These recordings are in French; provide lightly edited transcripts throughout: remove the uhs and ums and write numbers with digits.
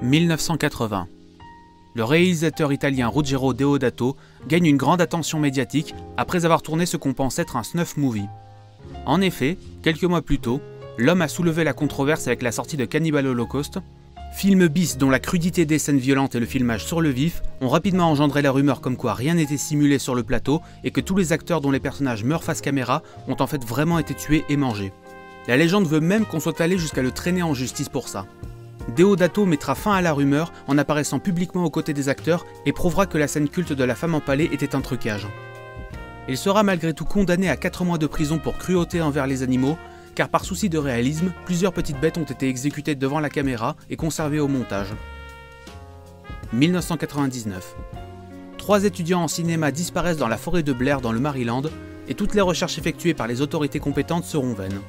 1980. Le réalisateur italien Ruggero Deodato gagne une grande attention médiatique après avoir tourné ce qu'on pense être un snuff movie. En effet, quelques mois plus tôt, l'homme a soulevé la controverse avec la sortie de Cannibal Holocaust, film bis dont la crudité des scènes violentes et le filmage sur le vif ont rapidement engendré la rumeur comme quoi rien n'était simulé sur le plateau et que tous les acteurs dont les personnages meurent face caméra ont en fait vraiment été tués et mangés. La légende veut même qu'on soit allé jusqu'à le traîner en justice pour ça. Deodato mettra fin à la rumeur en apparaissant publiquement aux côtés des acteurs et prouvera que la scène culte de la femme empalée était un trucage. Il sera malgré tout condamné à 4 mois de prison pour cruauté envers les animaux, car par souci de réalisme, plusieurs petites bêtes ont été exécutées devant la caméra et conservées au montage. 1999. 3 étudiants en cinéma disparaissent dans la forêt de Blair dans le Maryland, et toutes les recherches effectuées par les autorités compétentes seront vaines.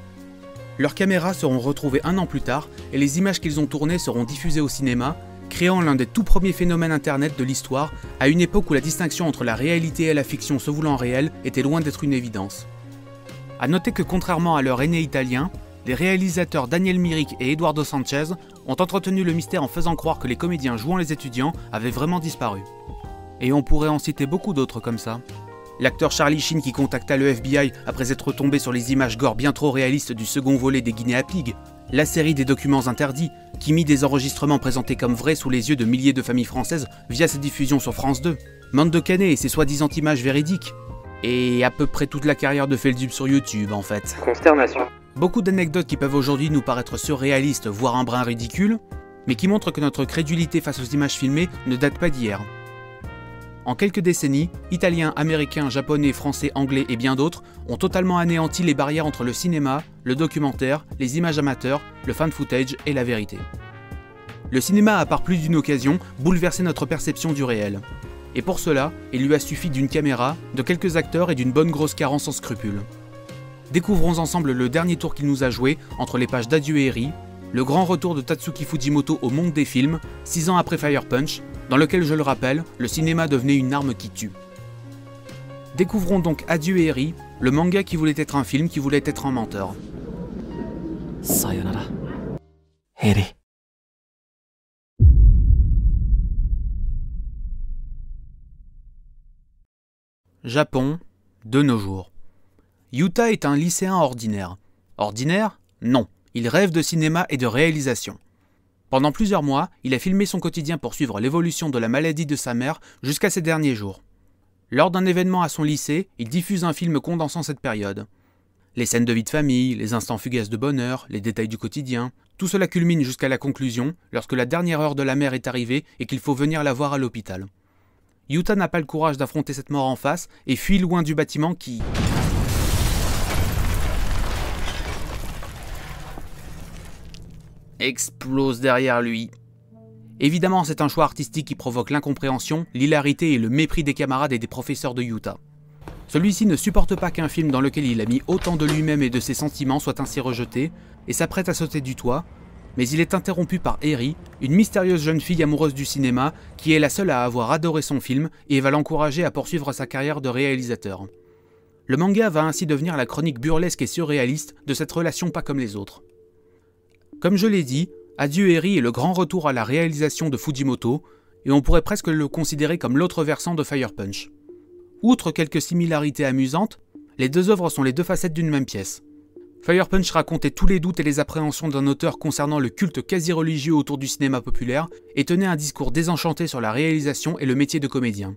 Leurs caméras seront retrouvées 1 an plus tard, et les images qu'ils ont tournées seront diffusées au cinéma, créant l'un des tout premiers phénomènes internet de l'histoire, à une époque où la distinction entre la réalité et la fiction se voulant réelle était loin d'être une évidence. A noter que contrairement à leur aîné italien, les réalisateurs Daniel Myrick et Eduardo Sanchez ont entretenu le mystère en faisant croire que les comédiens jouant les étudiants avaient vraiment disparu. Et on pourrait en citer beaucoup d'autres comme ça. L'acteur Charlie Sheen qui contacta le FBI après être tombé sur les images gore bien trop réalistes du second volet des Guinea Pigs, la série des documents interdits, qui mit des enregistrements présentés comme vrais sous les yeux de milliers de familles françaises via sa diffusion sur France 2, Mande de Canet et ses soi-disant images véridiques, et à peu près toute la carrière de Feldzub sur YouTube en fait. Consternation. Beaucoup d'anecdotes qui peuvent aujourd'hui nous paraître surréalistes, voire un brin ridicule, mais qui montrent que notre crédulité face aux images filmées ne date pas d'hier. En quelques décennies, Italiens, Américains, Japonais, Français, Anglais et bien d'autres ont totalement anéanti les barrières entre le cinéma, le documentaire, les images amateurs, le fan footage et la vérité. Le cinéma a par plus d'une occasion bouleversé notre perception du réel. Et pour cela, il lui a suffi d'une caméra, de quelques acteurs et d'une bonne grosse carence sans scrupules. Découvrons ensemble le dernier tour qu'il nous a joué entre les pages d'Adieu et Eri, le grand retour de Tatsuki Fujimoto au monde des films, 6 ans après Fire Punch, dans lequel, je le rappelle, le cinéma devenait une arme qui tue. Découvrons donc Adieu et Eri, le manga qui voulait être un film qui voulait être un menteur. Sayonara, Eri. Japon, de nos jours. Yuta est un lycéen ordinaire. Ordinaire? Non, il rêve de cinéma et de réalisation. Pendant plusieurs mois, il a filmé son quotidien pour suivre l'évolution de la maladie de sa mère jusqu'à ses derniers jours. Lors d'un événement à son lycée, il diffuse un film condensant cette période. Les scènes de vie de famille, les instants fugaces de bonheur, les détails du quotidien, tout cela culmine jusqu'à la conclusion, lorsque la dernière heure de la mère est arrivée et qu'il faut venir la voir à l'hôpital. Yuta n'a pas le courage d'affronter cette mort en face et fuit loin du bâtiment qui... explose derrière lui. Évidemment, c'est un choix artistique qui provoque l'incompréhension, l'hilarité et le mépris des camarades et des professeurs de Yuta. Celui-ci ne supporte pas qu'un film dans lequel il a mis autant de lui-même et de ses sentiments soit ainsi rejeté, et s'apprête à sauter du toit, mais il est interrompu par Eri, une mystérieuse jeune fille amoureuse du cinéma, qui est la seule à avoir adoré son film et va l'encourager à poursuivre sa carrière de réalisateur. Le manga va ainsi devenir la chronique burlesque et surréaliste de cette relation pas comme les autres. Comme je l'ai dit, Adieu Eri est le grand retour à la réalisation de Fujimoto, et on pourrait presque le considérer comme l'autre versant de Fire Punch. Outre quelques similarités amusantes, les deux œuvres sont les deux facettes d'une même pièce. Fire Punch racontait tous les doutes et les appréhensions d'un auteur concernant le culte quasi-religieux autour du cinéma populaire, et tenait un discours désenchanté sur la réalisation et le métier de comédien.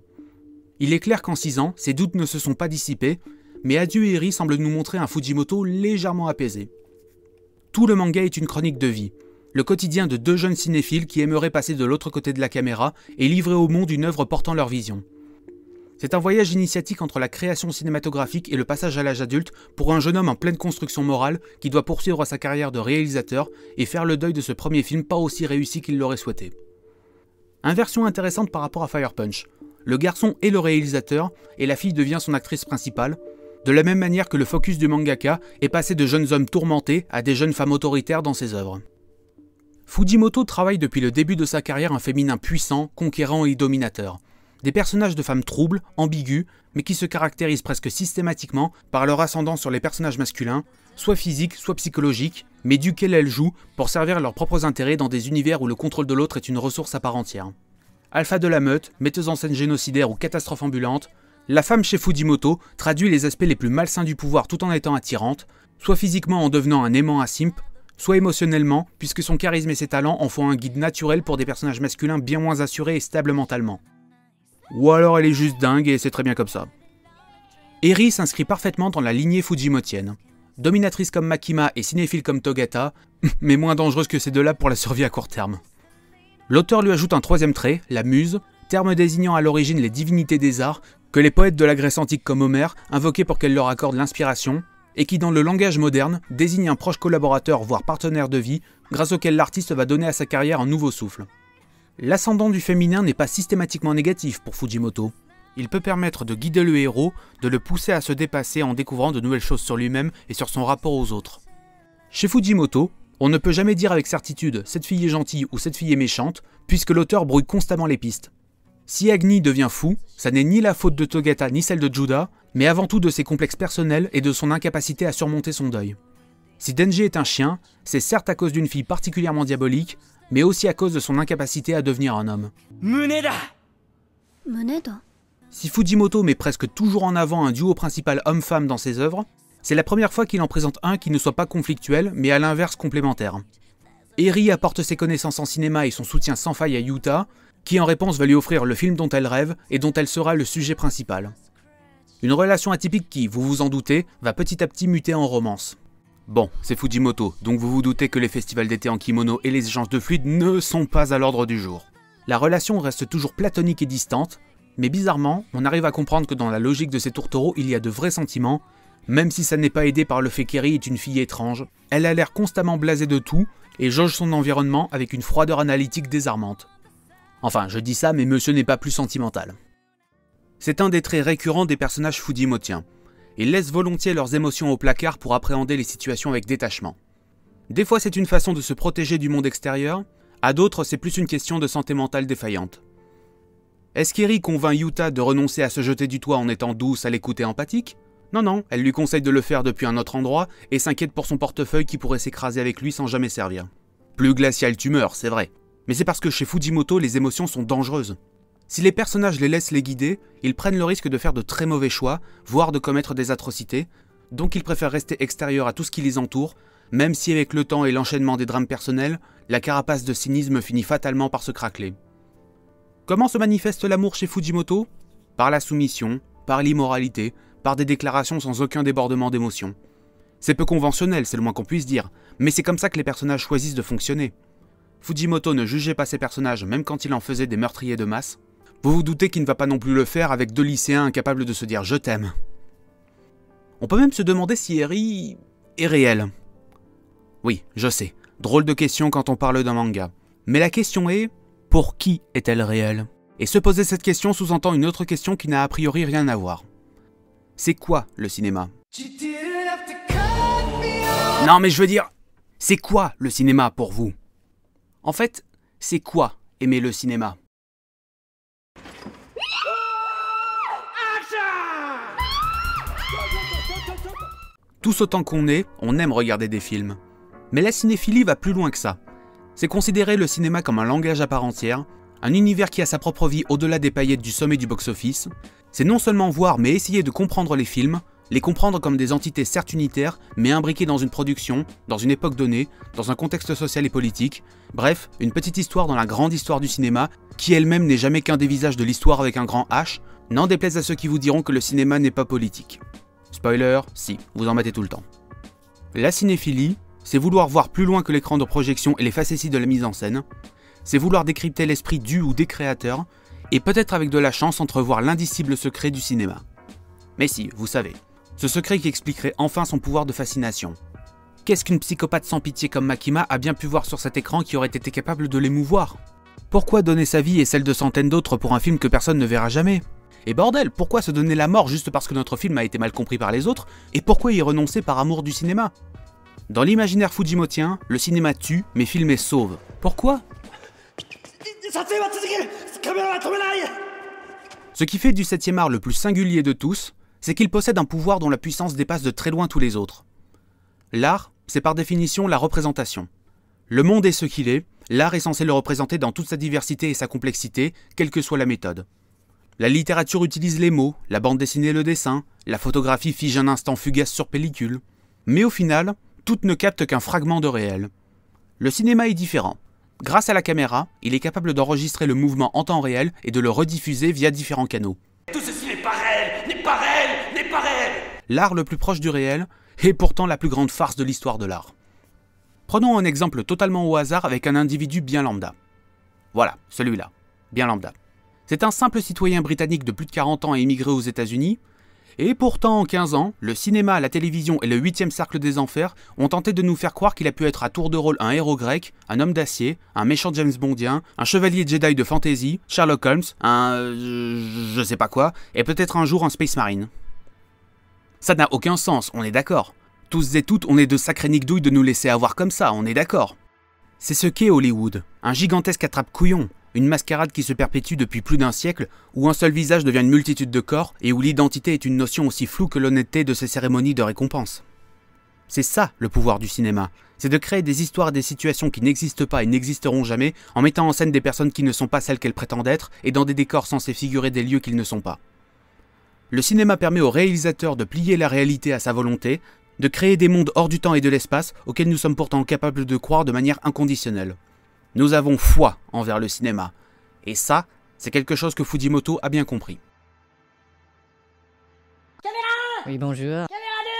Il est clair qu'en 6 ans, ces doutes ne se sont pas dissipés, mais Adieu Eri semble nous montrer un Fujimoto légèrement apaisé. Tout le manga est une chronique de vie, le quotidien de 2 jeunes cinéphiles qui aimeraient passer de l'autre côté de la caméra et livrer au monde une œuvre portant leur vision. C'est un voyage initiatique entre la création cinématographique et le passage à l'âge adulte pour un jeune homme en pleine construction morale qui doit poursuivre sa carrière de réalisateur et faire le deuil de ce premier film pas aussi réussi qu'il l'aurait souhaité. Inversion intéressante par rapport à Fire Punch. Le garçon est le réalisateur et la fille devient son actrice principale, de la même manière que le focus du mangaka est passé de jeunes hommes tourmentés à des jeunes femmes autoritaires dans ses œuvres. Fujimoto travaille depuis le début de sa carrière un féminin puissant, conquérant et dominateur. des personnages de femmes troubles, ambigus, mais qui se caractérisent presque systématiquement par leur ascendant sur les personnages masculins, soit physiques, soit psychologiques, mais duquel elles jouent pour servir leurs propres intérêts dans des univers où le contrôle de l'autre est une ressource à part entière. Alpha de la meute, metteuse en scène génocidaire ou catastrophe ambulante, la femme chez Fujimoto traduit les aspects les plus malsains du pouvoir tout en étant attirante, soit physiquement en devenant un aimant à simp, soit émotionnellement, puisque son charisme et ses talents en font un guide naturel pour des personnages masculins bien moins assurés et stables mentalement. Ou alors elle est juste dingue et c'est très bien comme ça. Eri s'inscrit parfaitement dans la lignée fujimotienne. Dominatrice comme Makima et cinéphile comme Togata, mais moins dangereuse que ces deux-là pour la survie à court terme. L'auteur lui ajoute un troisième trait, la muse, terme désignant à l'origine les divinités des arts, que les poètes de la Grèce antique comme Homère invoquaient pour qu'elles leur accordent l'inspiration, et qui dans le langage moderne désigne un proche collaborateur voire partenaire de vie, grâce auquel l'artiste va donner à sa carrière un nouveau souffle. L'ascendant du féminin n'est pas systématiquement négatif pour Fujimoto. Il peut permettre de guider le héros, de le pousser à se dépasser en découvrant de nouvelles choses sur lui-même et sur son rapport aux autres. Chez Fujimoto, on ne peut jamais dire avec certitude « cette fille est gentille » ou « cette fille est méchante », puisque l'auteur brouille constamment les pistes. Si Agni devient fou, ça n'est ni la faute de Togata ni celle de Juda, mais avant tout de ses complexes personnels et de son incapacité à surmonter son deuil. Si Denji est un chien, c'est certes à cause d'une fille particulièrement diabolique, mais aussi à cause de son incapacité à devenir un homme. Si Fujimoto met presque toujours en avant un duo principal homme-femme dans ses œuvres, c'est la première fois qu'il en présente un qui ne soit pas conflictuel, mais à l'inverse complémentaire. Eri apporte ses connaissances en cinéma et son soutien sans faille à Yuta, qui en réponse va lui offrir le film dont elle rêve et dont elle sera le sujet principal. Une relation atypique qui, vous vous en doutez, va petit à petit muter en romance. Bon, c'est Fujimoto, donc vous vous doutez que les festivals d'été en kimono et les échanges de fluides ne sont pas à l'ordre du jour. La relation reste toujours platonique et distante, mais bizarrement, on arrive à comprendre que dans la logique de ces tourtereaux, il y a de vrais sentiments, même si ça n'est pas aidé par le fait qu'Eri est une fille étrange. Elle a l'air constamment blasée de tout, et jauge son environnement avec une froideur analytique désarmante. Enfin, je dis ça, mais monsieur n'est pas plus sentimental. C'est un des traits récurrents des personnages fujimotiens. Ils laissent volontiers leurs émotions au placard pour appréhender les situations avec détachement. Des fois c'est une façon de se protéger du monde extérieur, à d'autres c'est plus une question de santé mentale défaillante. Est-ce qu'Eri convainc Yuta de renoncer à se jeter du toit en étant douce, à l'écoute et empathique? Non, elle lui conseille de le faire depuis un autre endroit et s'inquiète pour son portefeuille qui pourrait s'écraser avec lui sans jamais servir. Plus glacial tu meurs, c'est vrai. Mais c'est parce que chez Fujimoto, les émotions sont dangereuses. Si les personnages les laissent les guider, ils prennent le risque de faire de très mauvais choix, voire de commettre des atrocités, donc ils préfèrent rester extérieurs à tout ce qui les entoure, même si avec le temps et l'enchaînement des drames personnels, la carapace de cynisme finit fatalement par se craqueler. Comment se manifeste l'amour chez Fujimoto? Par la soumission, par l'immoralité, par des déclarations sans aucun débordement d'émotion. C'est peu conventionnel, c'est le moins qu'on puisse dire, mais c'est comme ça que les personnages choisissent de fonctionner. Fujimoto ne jugeait pas ses personnages même quand il en faisait des meurtriers de masse. Vous vous doutez qu'il ne va pas non plus le faire avec deux lycéens incapables de se dire « je t'aime ». On peut même se demander si Eri est réelle. Oui, je sais, drôle de question quand on parle d'un manga. Mais la question est, pour qui est-elle réelle? Et se poser cette question sous-entend une autre question qui n'a a priori rien à voir. C'est quoi le cinéma? Non mais je veux dire, c'est quoi le cinéma pour vous? En fait, c'est quoi aimer le cinéma? Tous autant qu'on est, on aime regarder des films. Mais la cinéphilie va plus loin que ça. C'est considérer le cinéma comme un langage à part entière, un univers qui a sa propre vie au-delà des paillettes du sommet du box-office. C'est non seulement voir mais essayer de comprendre les films, les comprendre comme des entités certes unitaires, mais imbriquées dans une production, dans une époque donnée, dans un contexte social et politique, bref, une petite histoire dans la grande histoire du cinéma, qui elle-même n'est jamais qu'un des visages de l'histoire avec un grand H, n'en déplaise à ceux qui vous diront que le cinéma n'est pas politique. Spoiler, si, vous en mettez tout le temps. La cinéphilie, c'est vouloir voir plus loin que l'écran de projection et les facéties de la mise en scène, c'est vouloir décrypter l'esprit du ou des créateurs, et peut-être avec de la chance entrevoir l'indicible secret du cinéma. Mais si, vous savez, ce secret qui expliquerait enfin son pouvoir de fascination. Qu'est-ce qu'une psychopathe sans pitié comme Makima a bien pu voir sur cet écran qui aurait été capable de l'émouvoir? Pourquoi donner sa vie et celle de centaines d'autres pour un film que personne ne verra jamais? Et bordel, pourquoi se donner la mort juste parce que notre film a été mal compris par les autres? Et pourquoi y renoncer par amour du cinéma? Dans l'imaginaire fujimotien, le cinéma tue, mais filmer sauve. Pourquoi? Ce qui fait du 7e art le plus singulier de tous, c'est qu'il possède un pouvoir dont la puissance dépasse de très loin tous les autres. L'art, c'est par définition la représentation. Le monde est ce qu'il est, l'art est censé le représenter dans toute sa diversité et sa complexité, quelle que soit la méthode. La littérature utilise les mots, la bande dessinée le dessin, la photographie fige un instant fugace sur pellicule. Mais au final, toutes ne captent qu'un fragment de réel. Le cinéma est différent. Grâce à la caméra, il est capable d'enregistrer le mouvement en temps réel et de le rediffuser via différents canaux. Tout ceci n'est pas réel, n'est pas réel, n'est pas réel. L'art le plus proche du réel est pourtant la plus grande farce de l'histoire de l'art. Prenons un exemple totalement au hasard avec un individu bien lambda. Voilà, celui-là, bien lambda. C'est un simple citoyen britannique de plus de 40 ans émigré aux États-Unis, et pourtant en 15 ans, le cinéma, la télévision et le 8e cercle des enfers ont tenté de nous faire croire qu'il a pu être à tour de rôle un héros grec, un homme d'acier, un méchant James Bondien, un chevalier Jedi de fantasy, Sherlock Holmes, je sais pas quoi, et peut-être un jour un Space Marine. Ça n'a aucun sens, on est d'accord. Tous et toutes, on est de sacrés nique-douilles de nous laisser avoir comme ça, on est d'accord. C'est ce qu'est Hollywood, un gigantesque attrape-couillon, une mascarade qui se perpétue depuis plus d'un siècle, où un seul visage devient une multitude de corps, et où l'identité est une notion aussi floue que l'honnêteté de ces cérémonies de récompense. C'est ça le pouvoir du cinéma, c'est de créer des histoires et des situations qui n'existent pas et n'existeront jamais, en mettant en scène des personnes qui ne sont pas celles qu'elles prétendent être, et dans des décors censés figurer des lieux qu'ils ne sont pas. Le cinéma permet au réalisateur de plier la réalité à sa volonté, de créer des mondes hors du temps et de l'espace auxquels nous sommes pourtant capables de croire de manière inconditionnelle. Nous avons foi envers le cinéma. Et ça, c'est quelque chose que Fujimoto a bien compris. Caméra 1 Oui, bonjour. Caméra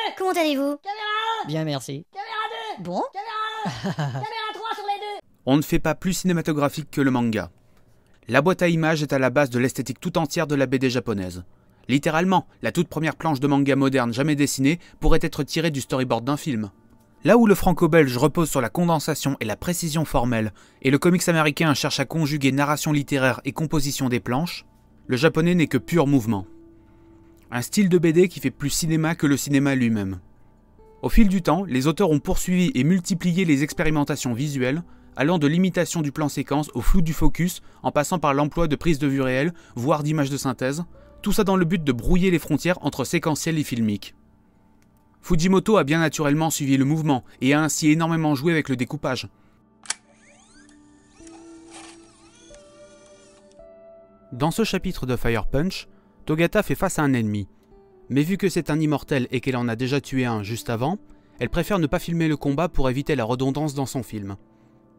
2 Comment allez-vous? Caméra 1 Bien, merci. Caméra 2 Bon Caméra 1 Caméra 3 sur les deux. On ne fait pas plus cinématographique que le manga. La boîte à images est à la base de l'esthétique tout entière de la BD japonaise. Littéralement, la toute première planche de manga moderne jamais dessinée pourrait être tirée du storyboard d'un film. Là où le franco-belge repose sur la condensation et la précision formelle, et le comics américain cherche à conjuguer narration littéraire et composition des planches, le japonais n'est que pur mouvement. Un style de BD qui fait plus cinéma que le cinéma lui-même. Au fil du temps, les auteurs ont poursuivi et multiplié les expérimentations visuelles, allant de l'imitation du plan séquence au flou du focus, en passant par l'emploi de prises de vue réelles, voire d'images de synthèse, tout ça dans le but de brouiller les frontières entre séquentiel et filmique. Fujimoto a bien naturellement suivi le mouvement et a ainsi énormément joué avec le découpage. Dans ce chapitre de Fire Punch, Togata fait face à un ennemi. Mais vu que c'est un immortel et qu'elle en a déjà tué un juste avant, elle préfère ne pas filmer le combat pour éviter la redondance dans son film.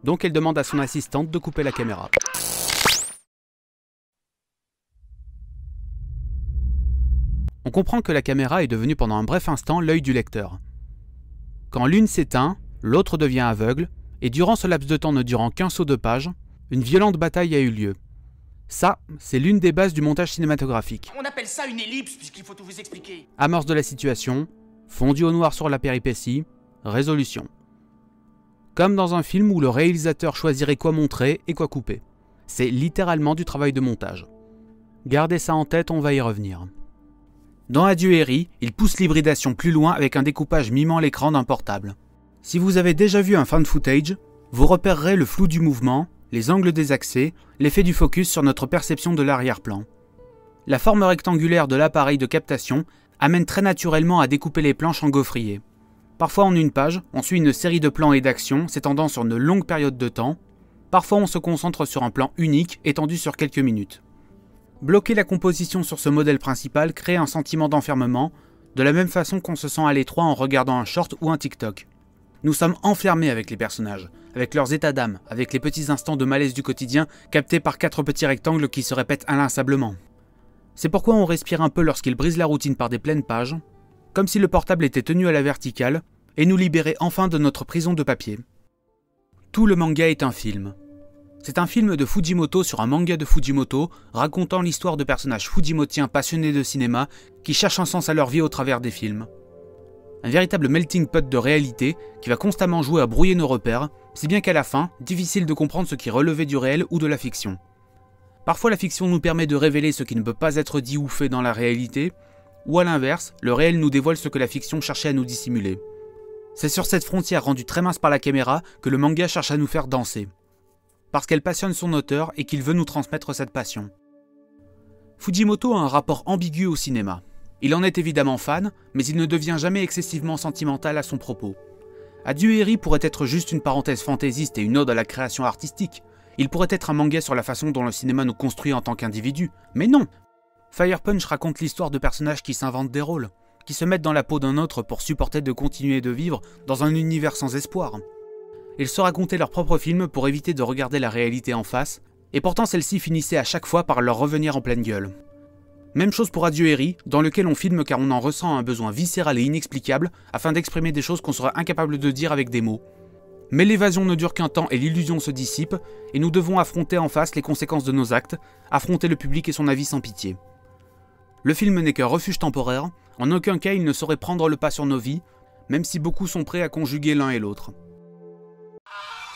Donc elle demande à son assistante de couper la caméra. On comprend que la caméra est devenue pendant un bref instant l'œil du lecteur. Quand l'une s'éteint, l'autre devient aveugle, et durant ce laps de temps ne durant qu'un saut de page, une violente bataille a eu lieu. Ça, c'est l'une des bases du montage cinématographique. On appelle ça une ellipse, puisqu'il faut tout vous expliquer. Amorce de la situation, fondu au noir sur la péripétie, résolution. Comme dans un film où le réalisateur choisirait quoi montrer et quoi couper. C'est littéralement du travail de montage. Gardez ça en tête, on va y revenir. Dans Adieu Eri, il pousse l'hybridation plus loin avec un découpage mimant l'écran d'un portable. Si vous avez déjà vu un found footage, vous repérerez le flou du mouvement, les angles désaxés, l'effet du focus sur notre perception de l'arrière-plan. La forme rectangulaire de l'appareil de captation amène très naturellement à découper les planches en gaufrier. Parfois en une page, on suit une série de plans et d'actions s'étendant sur une longue période de temps. Parfois on se concentre sur un plan unique étendu sur quelques minutes. Bloquer la composition sur ce modèle principal crée un sentiment d'enfermement, de la même façon qu'on se sent à l'étroit en regardant un short ou un TikTok. Nous sommes enfermés avec les personnages, avec leurs états d'âme, avec les petits instants de malaise du quotidien captés par 4 petits rectangles qui se répètent inlassablement. C'est pourquoi on respire un peu lorsqu'il brise la routine par des pleines pages, comme si le portable était tenu à la verticale, et nous libérait enfin de notre prison de papier. Tout le manga est un film. C'est un film de Fujimoto sur un manga de Fujimoto, racontant l'histoire de personnages fujimotiens passionnés de cinéma qui cherchent un sens à leur vie au travers des films. Un véritable melting pot de réalité qui va constamment jouer à brouiller nos repères, si bien qu'à la fin, difficile de comprendre ce qui relevait du réel ou de la fiction. Parfois la fiction nous permet de révéler ce qui ne peut pas être dit ou fait dans la réalité, ou à l'inverse, le réel nous dévoile ce que la fiction cherchait à nous dissimuler. C'est sur cette frontière rendue très mince par la caméra que le manga cherche à nous faire danser. Parce qu'elle passionne son auteur et qu'il veut nous transmettre cette passion. Fujimoto a un rapport ambigu au cinéma. Il en est évidemment fan, mais il ne devient jamais excessivement sentimental à son propos. Adieu Eri pourrait être juste une parenthèse fantaisiste et une ode à la création artistique. Il pourrait être un manga sur la façon dont le cinéma nous construit en tant qu'individu, mais non. Fire Punch raconte l'histoire de personnages qui s'inventent des rôles, qui se mettent dans la peau d'un autre pour supporter de continuer de vivre dans un univers sans espoir. Ils se racontaient leurs propres films pour éviter de regarder la réalité en face, et pourtant celle-ci finissait à chaque fois par leur revenir en pleine gueule. Même chose pour Adieu Eri, dans lequel on filme car on en ressent un besoin viscéral et inexplicable afin d'exprimer des choses qu'on serait incapable de dire avec des mots. Mais l'évasion ne dure qu'un temps et l'illusion se dissipe, et nous devons affronter en face les conséquences de nos actes, affronter le public et son avis sans pitié. Le film n'est qu'un refuge temporaire, en aucun cas il ne saurait prendre le pas sur nos vies, même si beaucoup sont prêts à conjuguer l'un et l'autre.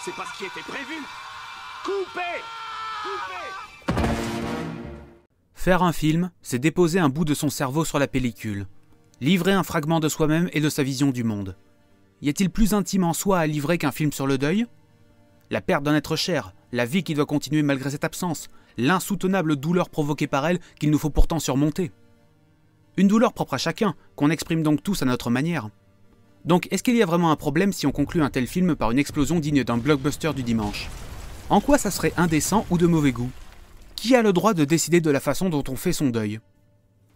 C'est pas ce qui était prévu. Coupez! Coupez! Faire un film, c'est déposer un bout de son cerveau sur la pellicule, livrer un fragment de soi-même et de sa vision du monde. Y a-t-il plus intime en soi à livrer qu'un film sur le deuil? La perte d'un être cher, la vie qui doit continuer malgré cette absence, l'insoutenable douleur provoquée par elle qu'il nous faut pourtant surmonter. Une douleur propre à chacun, qu'on exprime donc tous à notre manière. Donc est-ce qu'il y a vraiment un problème si on conclut un tel film par une explosion digne d'un blockbuster du dimanche? En quoi ça serait indécent ou de mauvais goût? Qui a le droit de décider de la façon dont on fait son deuil?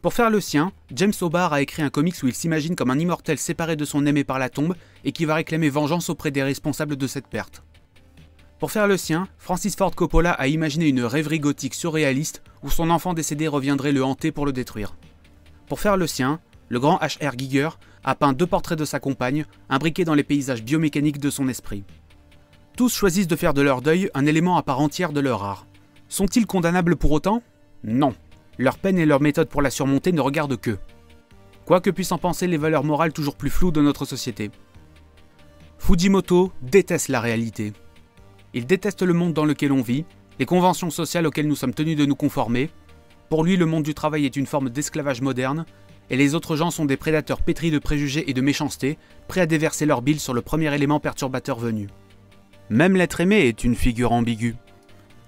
Pour faire le sien, James O'Barr a écrit un comics où il s'imagine comme un immortel séparé de son aimé par la tombe et qui va réclamer vengeance auprès des responsables de cette perte. Pour faire le sien, Francis Ford Coppola a imaginé une rêverie gothique surréaliste où son enfant décédé reviendrait le hanter pour le détruire. Pour faire le sien, le grand H.R. Giger a peint 2 portraits de sa compagne, imbriqués dans les paysages biomécaniques de son esprit. Tous choisissent de faire de leur deuil un élément à part entière de leur art. Sont-ils condamnables pour autant? Non. Leur peine et leur méthode pour la surmonter ne regardent qu'eux. Quoi que puissent en penser les valeurs morales toujours plus floues de notre société. Fujimoto déteste la réalité. Il déteste le monde dans lequel on vit, les conventions sociales auxquelles nous sommes tenus de nous conformer. Pour lui, le monde du travail est une forme d'esclavage moderne, et les autres gens sont des prédateurs pétris de préjugés et de méchanceté, prêts à déverser leur bile sur le premier élément perturbateur venu. Même l'être aimé est une figure ambiguë.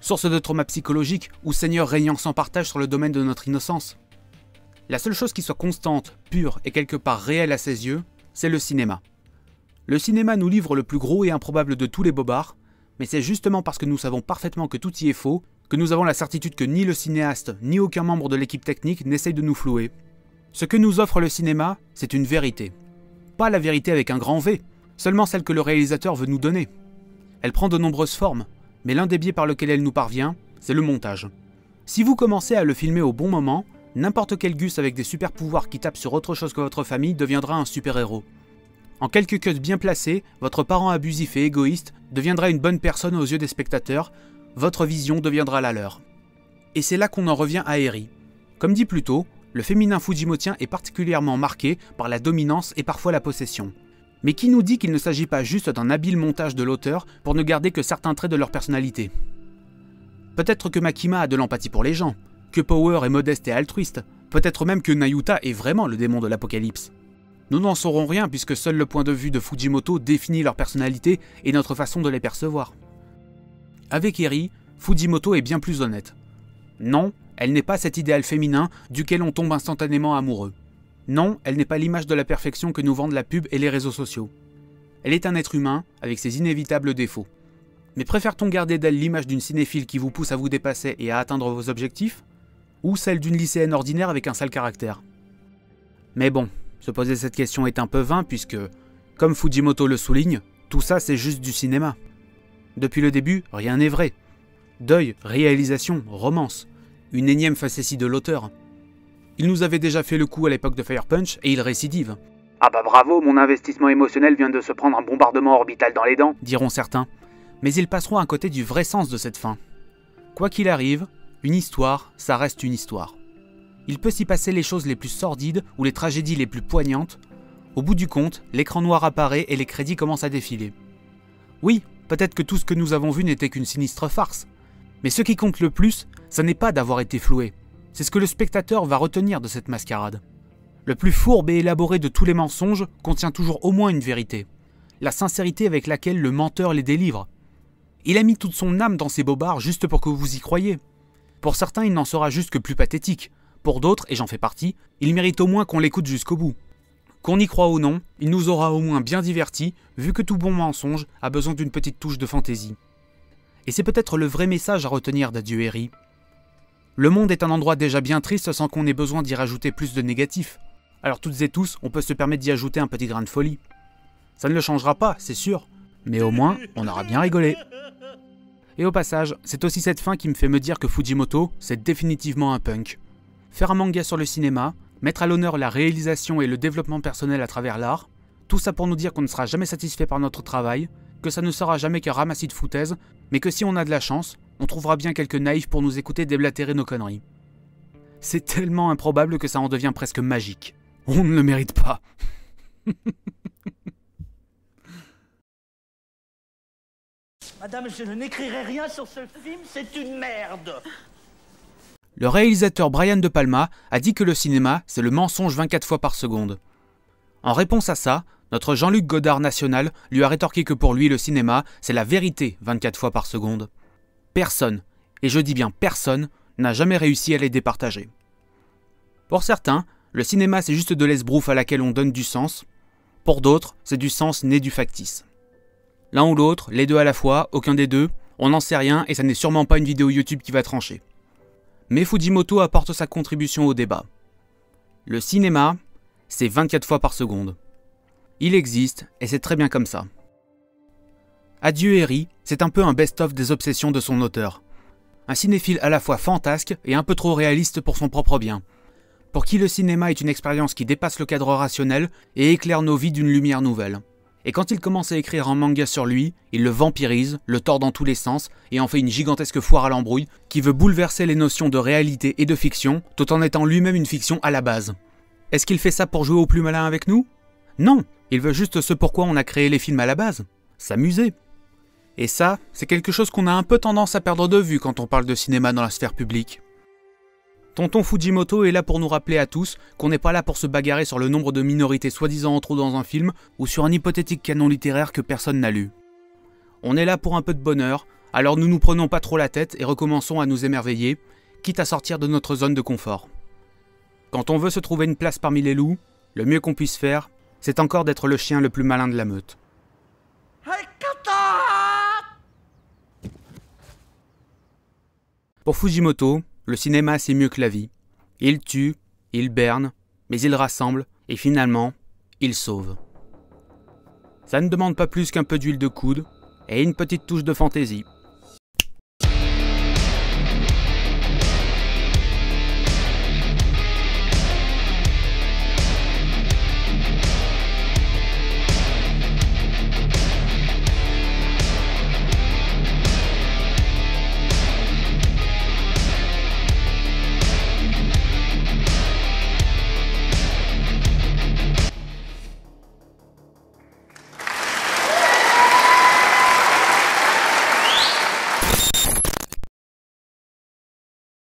Source de trauma psychologique ou seigneur régnant sans partage sur le domaine de notre innocence. La seule chose qui soit constante, pure et quelque part réelle à ses yeux, c'est le cinéma. Le cinéma nous livre le plus gros et improbable de tous les bobards, mais c'est justement parce que nous savons parfaitement que tout y est faux, que nous avons la certitude que ni le cinéaste, ni aucun membre de l'équipe technique n'essaye de nous flouer. Ce que nous offre le cinéma, c'est une vérité. Pas la vérité avec un grand V, seulement celle que le réalisateur veut nous donner. Elle prend de nombreuses formes, mais l'un des biais par lequel elle nous parvient, c'est le montage. Si vous commencez à le filmer au bon moment, n'importe quel gus avec des super pouvoirs qui tape sur autre chose que votre famille deviendra un super-héros. En quelques cuts bien placés, votre parent abusif et égoïste deviendra une bonne personne aux yeux des spectateurs, votre vision deviendra la leur. Et c'est là qu'on en revient à Eri. Comme dit plus tôt, le féminin fujimotien est particulièrement marqué par la dominance et parfois la possession. Mais qui nous dit qu'il ne s'agit pas juste d'un habile montage de l'auteur pour ne garder que certains traits de leur personnalité? Peut-être que Makima a de l'empathie pour les gens, que Power est modeste et altruiste, peut-être même que Nayuta est vraiment le démon de l'apocalypse. Nous n'en saurons rien puisque seul le point de vue de Fujimoto définit leur personnalité et notre façon de les percevoir. Avec Eri, Fujimoto est bien plus honnête. Non, elle n'est pas cet idéal féminin duquel on tombe instantanément amoureux. Non, elle n'est pas l'image de la perfection que nous vendent la pub et les réseaux sociaux. Elle est un être humain, avec ses inévitables défauts. Mais préfère-t-on garder d'elle l'image d'une cinéphile qui vous pousse à vous dépasser et à atteindre vos objectifs? Ou celle d'une lycéenne ordinaire avec un sale caractère? Mais bon, se poser cette question est un peu vain puisque, comme Fujimoto le souligne, tout ça c'est juste du cinéma. Depuis le début, rien n'est vrai. Deuil, réalisation, romance. Une énième facétie de l'auteur. Il nous avait déjà fait le coup à l'époque de Fire Punch et il récidive. Ah bah bravo, mon investissement émotionnel vient de se prendre un bombardement orbital dans les dents, diront certains. Mais ils passeront à côté du vrai sens de cette fin. Quoi qu'il arrive, une histoire, ça reste une histoire. Il peut s'y passer les choses les plus sordides ou les tragédies les plus poignantes. Au bout du compte, l'écran noir apparaît et les crédits commencent à défiler. Oui, peut-être que tout ce que nous avons vu n'était qu'une sinistre farce. Mais ce qui compte le plus, ça n'est pas d'avoir été floué. C'est ce que le spectateur va retenir de cette mascarade. Le plus fourbe et élaboré de tous les mensonges contient toujours au moins une vérité. La sincérité avec laquelle le menteur les délivre. Il a mis toute son âme dans ces bobards juste pour que vous y croyiez. Pour certains, il n'en sera juste que plus pathétique. Pour d'autres, et j'en fais partie, il mérite au moins qu'on l'écoute jusqu'au bout. Qu'on y croit ou non, il nous aura au moins bien divertis, vu que tout bon mensonge a besoin d'une petite touche de fantaisie. Et c'est peut-être le vrai message à retenir d'Adieu Harry. Le monde est un endroit déjà bien triste sans qu'on ait besoin d'y rajouter plus de négatif. Alors toutes et tous, on peut se permettre d'y ajouter un petit grain de folie. Ça ne le changera pas, c'est sûr, mais au moins, on aura bien rigolé. Et au passage, c'est aussi cette fin qui me fait me dire que Fujimoto, c'est définitivement un punk. Faire un manga sur le cinéma, mettre à l'honneur la réalisation et le développement personnel à travers l'art, tout ça pour nous dire qu'on ne sera jamais satisfait par notre travail, que ça ne sera jamais qu'un ramassis de foutaises, mais que si on a de la chance, on trouvera bien quelques naïfs pour nous écouter déblatérer nos conneries. C'est tellement improbable que ça en devient presque magique. On ne le mérite pas. Madame, je n'écrirai rien sur ce film, c'est une merde. Le réalisateur Brian De Palma a dit que le cinéma, c'est le mensonge 24 fois par seconde. En réponse à ça, notre Jean-Luc Godard national lui a rétorqué que pour lui, le cinéma, c'est la vérité 24 fois par seconde. Personne, et je dis bien personne, n'a jamais réussi à les départager. Pour certains, le cinéma c'est juste de l'esbrouffe à laquelle on donne du sens. Pour d'autres, c'est du sens né du factice. L'un ou l'autre, les deux à la fois, aucun des deux, on n'en sait rien et ça n'est sûrement pas une vidéo YouTube qui va trancher. Mais Fujimoto apporte sa contribution au débat. Le cinéma, c'est 24 fois par seconde. Il existe et c'est très bien comme ça. Adieu Harry, c'est un peu un best-of des obsessions de son auteur. Un cinéphile à la fois fantasque et un peu trop réaliste pour son propre bien. Pour qui le cinéma est une expérience qui dépasse le cadre rationnel et éclaire nos vies d'une lumière nouvelle. Et quand il commence à écrire un manga sur lui, il le vampirise, le tord dans tous les sens et en fait une gigantesque foire à l'embrouille qui veut bouleverser les notions de réalité et de fiction tout en étant lui-même une fiction à la base. Est-ce qu'il fait ça pour jouer au plus malin avec nous? Non, il veut juste ce pourquoi on a créé les films à la base, s'amuser. Et ça, c'est quelque chose qu'on a un peu tendance à perdre de vue quand on parle de cinéma dans la sphère publique. Tonton Fujimoto est là pour nous rappeler à tous qu'on n'est pas là pour se bagarrer sur le nombre de minorités soi-disant en trop dans un film ou sur un hypothétique canon littéraire que personne n'a lu. On est là pour un peu de bonheur, alors nous nous prenons pas trop la tête et recommençons à nous émerveiller, quitte à sortir de notre zone de confort. Quand on veut se trouver une place parmi les loups, le mieux qu'on puisse faire, c'est encore d'être le chien le plus malin de la meute. Pour Fujimoto, le cinéma c'est mieux que la vie. Il tue, il berne, mais il rassemble, et finalement, il sauve. Ça ne demande pas plus qu'un peu d'huile de coude, et une petite touche de fantaisie.